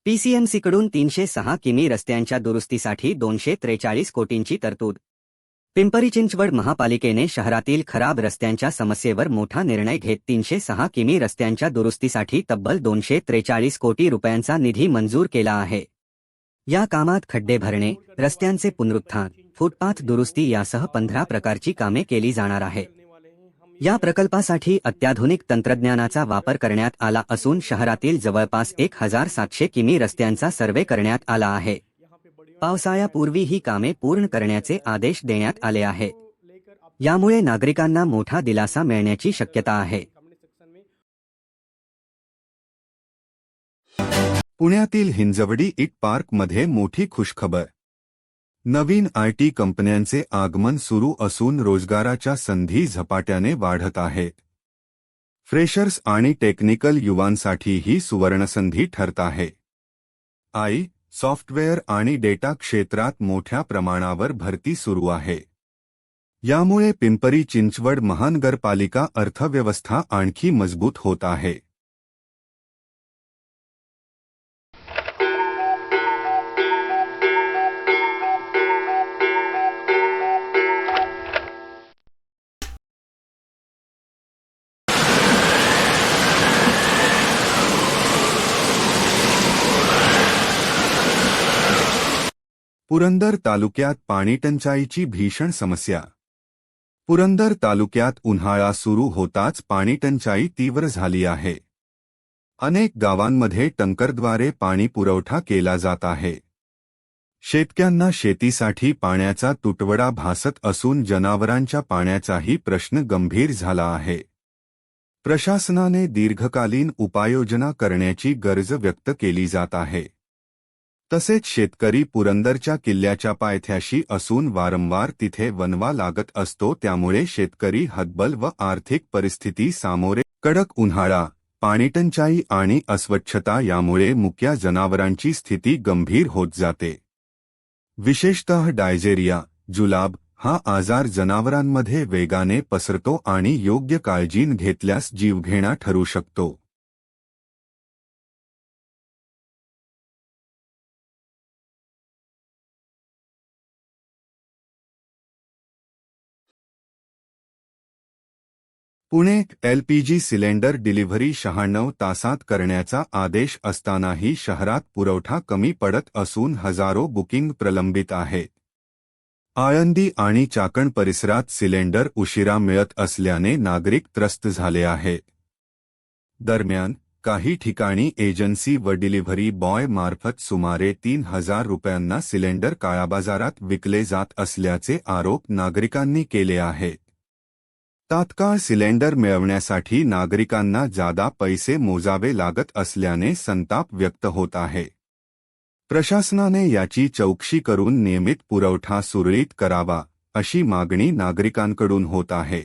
पीसीएमसीकडून 306 किमी रस्त्यांच्या दुरुस्तीसाठी 243 कोटींची तरतूद. पिंपरी चिंचवड महापालिकेने शहरातील खराब रस्त्यांच्या समस्येवर मोठा निर्णय घेत 306 किमी रस्त्यांच्या दुरुस्तीसाठी तब्बल 243 कोटी रुपयांचा निधी मंजूर केला आहे. या कामात खड्डे भरणे, रस्त्यांचे पुनरुत्थान, फुटपाथ दुरुस्ती यासह 15 प्रकारची कामे केली जाणार आहे. या प्रकल्पासाठी अत्याधुनिक तंत्रज्ञानाचा वापर करण्यात आला असून शहरातील जवळपास 1700 किमी रस्त्यांचा सर्वे करण्यात आला आहे. पावसाळ्यापूर्वी ही कामे पूर्ण करण्याचे आदेश देण्यात आले आहे. यामुळे नागरिकांना मोठा दिलासा मिळण्याची शक्यता आहे. पुण्यातील हिंजवडी इट पार्कमध्ये मोठी खुशखबर. नवीन आयटी कंपन्यांचे आगमन सुरू असून रोजगाराच्या संधी झपाट्याने वाढत आहेत. फ्रेशर्स आणि टेक्निकल युवांसाठी ही सुवर्णसंधी ठरत आहे. सॉफ्टवेअर आणि डेटा क्षेत्रात मोठ्या प्रमाणावर भरती सुरू आहे. यामुळे पिंपरी चिंचवड महानगरपालिका अर्थव्यवस्था आणखी मजबूत होत आहे. पुरंदर तालुक्यात पाणीटंचाईची भीषण समस्या. पुरंदर तालुक्यात उन्हाळा सुरू होताच पाणीटंचाई तीव्र झाली आहे. अनेक गावांमध्ये टँकरद्वारे पाणी पुरवठा केला जात आहे. शेतकऱ्यांना शेतीसाठी पाण्याचा तुटवडा भासत असून जनावरांच्या पाण्याचाही प्रश्न गंभीर झाला आहे. प्रशासनाने दीर्घकालीन उपाययोजना करण्याची गरज व्यक्त केली जात आहे. तसेच शेतकरी पुरंदरच्या किल्ल्याच्या पायथ्याशी असून वारंवार तिथे वणवा लागत असतो. त्यामुळे शेतकरी हतबल व आर्थिक परिस्थिती सामोरे. कडक उन्हाळा, पाणीटंचाई आणि अस्वच्छता यामुळे मुक्या जनावरांची स्थिती गंभीर होत जाते. विशेषतः डायजेरिया, जुलाब हा आजार जनावरांमध्ये वेगाने पसरतो आणि योग्य काळजी घेतल्यास जीवघेणा ठरू शकतो. पुणे एलपीजी सिलेंडर डिलिव्हरी 96 तासात करण्याचा आदेश असतानाही शहरात पुरवठा कमी पडत असून हजारो बुकिंग प्रलंबित आहेत. आळंदी आणि चाकण परिसरात सिलेंडर उशिरा मिळत असल्याने नागरिक त्रस्त झाले आहेत. दरम्यान काही ठिकाणी एजन्सी व डिलिव्हरी बॉय मार्फत सुमारे 3000 रुपयांना सिलेंडर काळाबाजारात विकले जात असल्याचे आरोप नागरिकांनी केले आहेत. तात्काळ सिलेंडर मिळवण्यासाठी नागरिकांना जादा पैसे मोजावे लागत असल्याने संताप व्यक्त होत आहे. प्रशासनाने याची चौकशी करून नियमित पुरवठा सुरळीत करावा, अशी मागणी नागरिकांकडून होत आहे.